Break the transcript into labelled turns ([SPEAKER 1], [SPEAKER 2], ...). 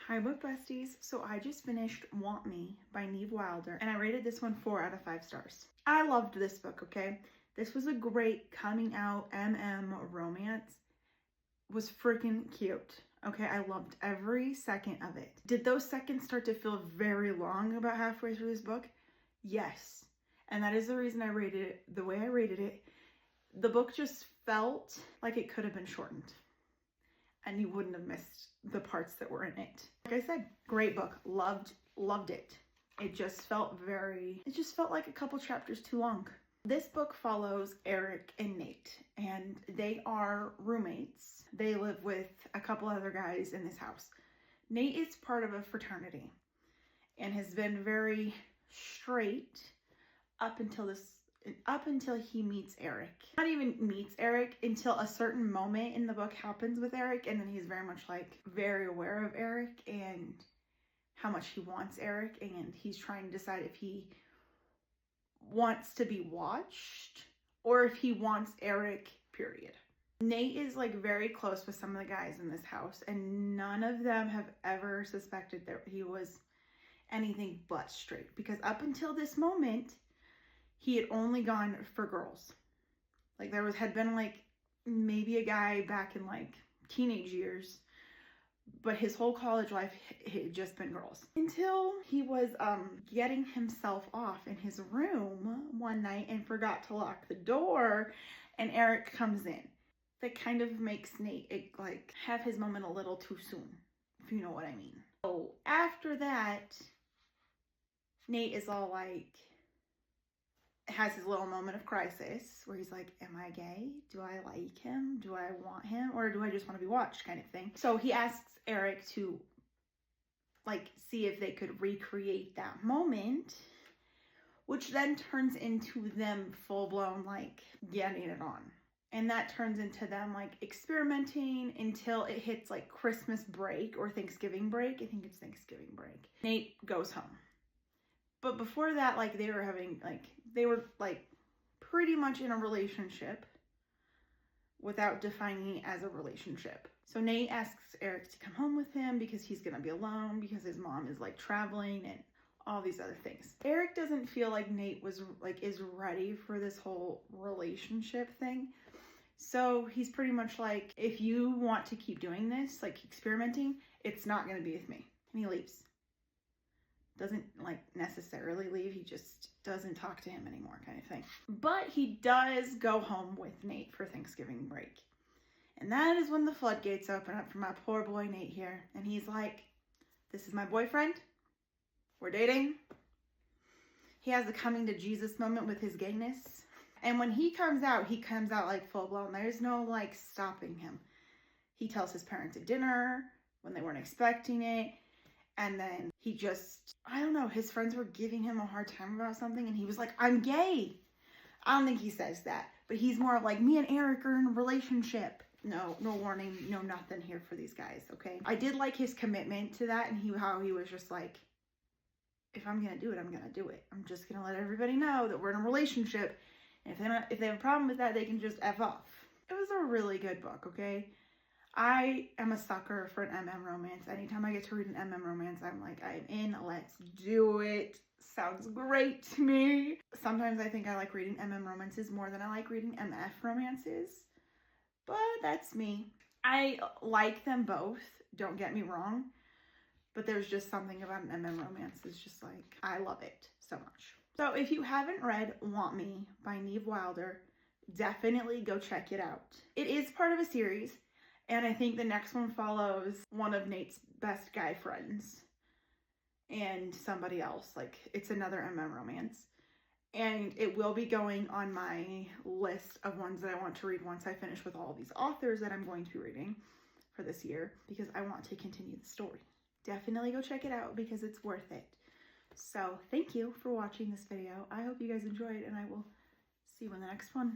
[SPEAKER 1] Hi book besties. So I just finished Want Me by Neve and I rated this one 4 out of 5 stars. I loved this book, okay? This was a great coming out romance. It was freaking cute. Okay, I loved every second of it. Did those seconds start to feel very long about halfway through this book? Yes. And that is the reason I rated it the way I rated it. The book just felt like it could have been shortened, and you wouldn't have missed the parts that were in it. Like I said, great book. Loved it. It just felt like a couple chapters too long. This book follows Eric and Nate, and they are roommates. They live with a couple other guys in this house. Nate is part of a fraternity and has been very straight up until he meets Eric. Not even meets Eric until a certain moment in the book happens with Eric, and then he's very much like very aware of Eric and how much he wants Eric, and he's trying to decide if he wants to be watched or if he wants Eric, period. Nate is like very close with some of the guys in this house, and none of them have ever suspected that he was anything but straight, because up until this moment he had only gone for girls. Like had been like maybe a guy back in like teenage years, but his whole college life had just been girls. Until he was getting himself off in his room one night and forgot to lock the door, and Eric comes in. That kind of makes Nate like have his moment a little too soon, if you know what I mean. So after that, Nate is all like, has his little moment of crisis where he's like, am I gay? Do I like him? Do I want him? Or do I just want to be watched, kind of thing? So he asks Eric to like see if they could recreate that moment, which then turns into them full-blown like getting it on. And that turns into them like experimenting until it hits like Christmas break or Thanksgiving break. I think it's Thanksgiving break. Nate goes home. But before that, like they were pretty much in a relationship without defining it as a relationship. So Nate asks Eric to come home with him because he's gonna be alone because his mom is like traveling and all these other things. Eric doesn't feel like Nate is ready for this whole relationship thing. So he's pretty much like, if you want to keep doing this, like experimenting, it's not gonna be with me. And he leaves. Doesn't like necessarily leave, he just doesn't talk to him anymore, kind of thing. But he does go home with Nate for Thanksgiving break. And that is when the floodgates open up for my poor boy Nate here. And he's like, this is my boyfriend. We're dating. He has a coming to Jesus moment with his gayness. And when he comes out like full blown. There's no like stopping him. He tells his parents at dinner when they weren't expecting it. And then he just, I don't know, his friends were giving him a hard time about something, and he was like, I'm gay. I don't think he says that, but he's more of like, me and Eric are in a relationship. No warning, no nothing here for these guys, okay? I did like his commitment to that, and how he was just like, if I'm gonna do it, I'm gonna do it. I'm just gonna let everybody know that we're in a relationship, and if they have a problem with that, they can just F off. It was a really good book, okay? I am a sucker for an romance. Anytime I get to read an romance, I'm like, I'm in, let's do it. Sounds great to me. Sometimes I think I like reading romances more than I like reading MF romances, but that's me. I like them both, don't get me wrong, but there's just something about an romance. It's just like, I love it so much. So if you haven't read Want Me by Neve definitely go check it out. It is part of a series. And I think the next one follows one of Nate's best guy friends and somebody else. Like, it's another romance. And it will be going on my list of ones that I want to read once I finish with all these authors that I'm going to be reading for this year, because I want to continue the story. Definitely go check it out because it's worth it. So thank you for watching this video. I hope you guys enjoyed, and I will see you in the next one.